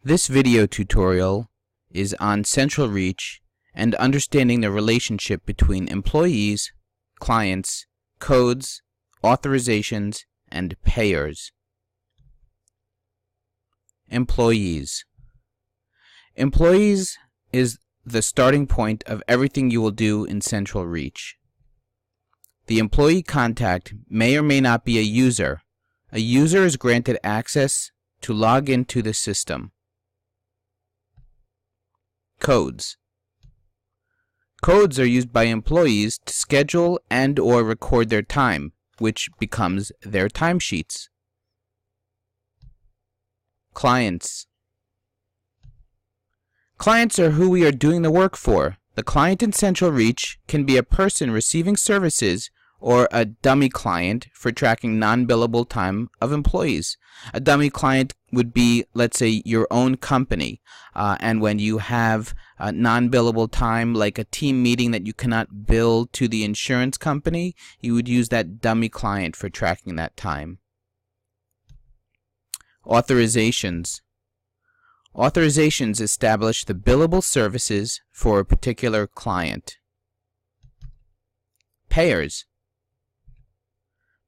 This video tutorial is on CentralReach and understanding the relationship between employees, clients, codes, authorizations, and payors. Employees. Employees is the starting point of everything you will do in CentralReach. The employee contact may or may not be a user. A user is granted access to log into the system. Codes. Codes are used by employees to schedule and or record their time, which becomes their timesheets. Clients. Clients are who we are doing the work for. The client in CentralReach can be a person receiving services or a dummy client for tracking non-billable time of employees. A dummy client would be, let's say, your own company, and when you have non-billable time, like a team meeting that you cannot bill to the insurance company, you would use that dummy client for tracking that time. Authorizations. Authorizations establish the billable services for a particular client. Payors.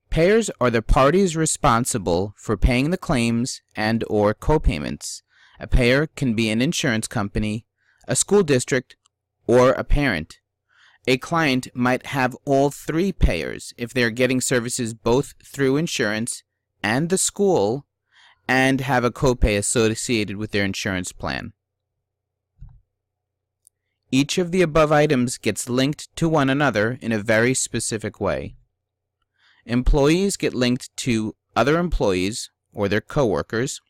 Payors are the parties responsible for paying the claims and or co-payments. A payer can be an insurance company, a school district, or a parent. A client might have all three payors if they're getting services both through insurance and the school and have a copay associated with their insurance plan. Each of the above items gets linked to one another in a very specific way. Employees get linked to other employees or their coworkers.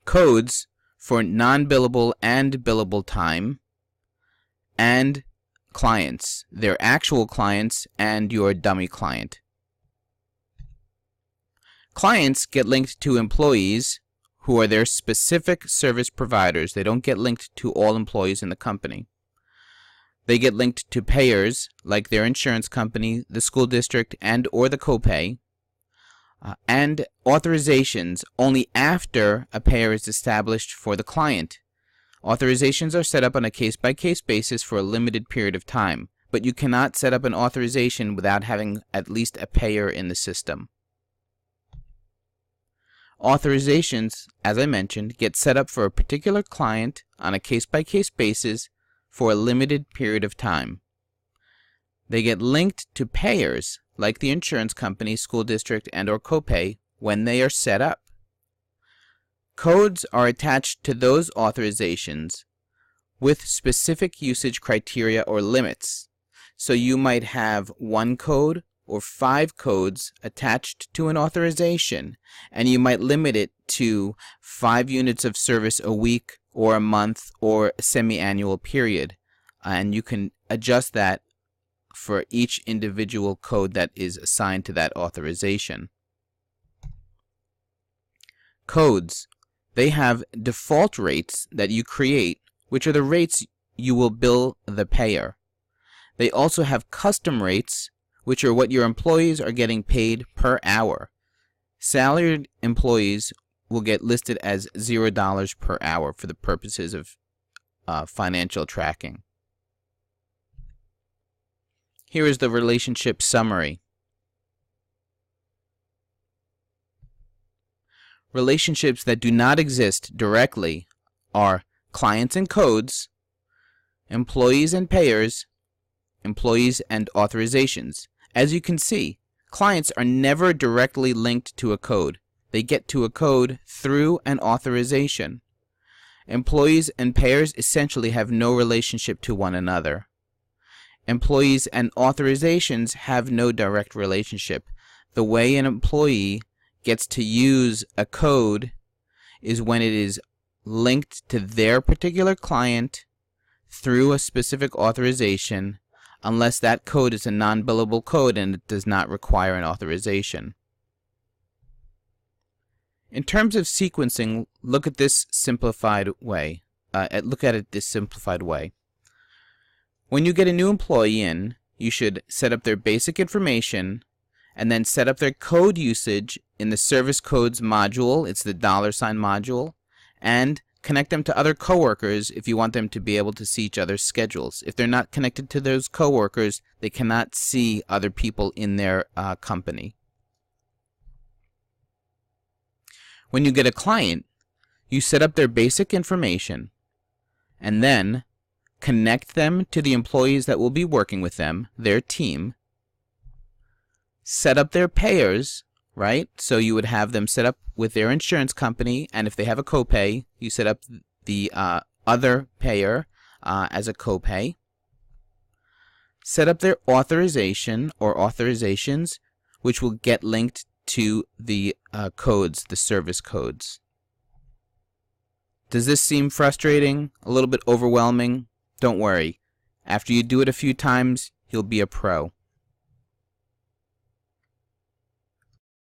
Codes for non-billable and billable time. And clients, their actual clients and your dummy client. Clients get linked to employees who are their specific service providers. They don't get linked to all employees in the company. They get linked to payors, like their insurance company, the school district, and or the copay, and authorizations only after a payer is established for the client. Authorizations are set up on a case-by-case basis for a limited period of time, but you cannot set up an authorization without having at least a payer in the system. Authorizations, as I mentioned, get set up for a particular client on a case-by-case basis for a limited period of time. They get linked to payors, like the insurance company, school district, and or copay, when they are set up. Codes are attached to those authorizations with specific usage criteria or limits. So you might have one code or 5 codes attached to an authorization, and you might limit it to 5 units of service a week or a month or a semi-annual period, and you can adjust that for each individual code that is assigned to that authorization. Codes. They have default rates that you create, which are the rates you will bill the payer. They also have custom rates, which are what your employees are getting paid per hour. Salaried employees will get listed as $0 per hour for the purposes of financial tracking. Here is the relationship summary. Relationships that do not exist directly are clients and codes, employees and payors, employees and authorizations. As you can see, clients are never directly linked to a code. They get to a code through an authorization. Employees and payors essentially have no relationship to one another. Employees and authorizations have no direct relationship. The way an employee gets to use a code is when it is linked to their particular client through a specific authorization, unless that code is a non-billable code and it does not require an authorization. In terms of sequencing, look at this simplified way. When you get a new employee in, you should set up their basic information and then set up their code usage in the service codes module. It's the $sign module. and connect them to other coworkers if you want them to be able to see each other's schedules. If they're not connected to those coworkers, they cannot see other people in their company. When you get a client, you set up their basic information and then connect them to the employees that will be working with them, their team. Set up their payors, right? So you would have them set up with their insurance company, and if they have a copay, you set up the other payer as a copay. Set up their authorization or authorizations, which will get linked to the codes, the service codes. Does this seem frustrating? A little bit overwhelming? Don't worry. After you do it a few times, you'll be a pro.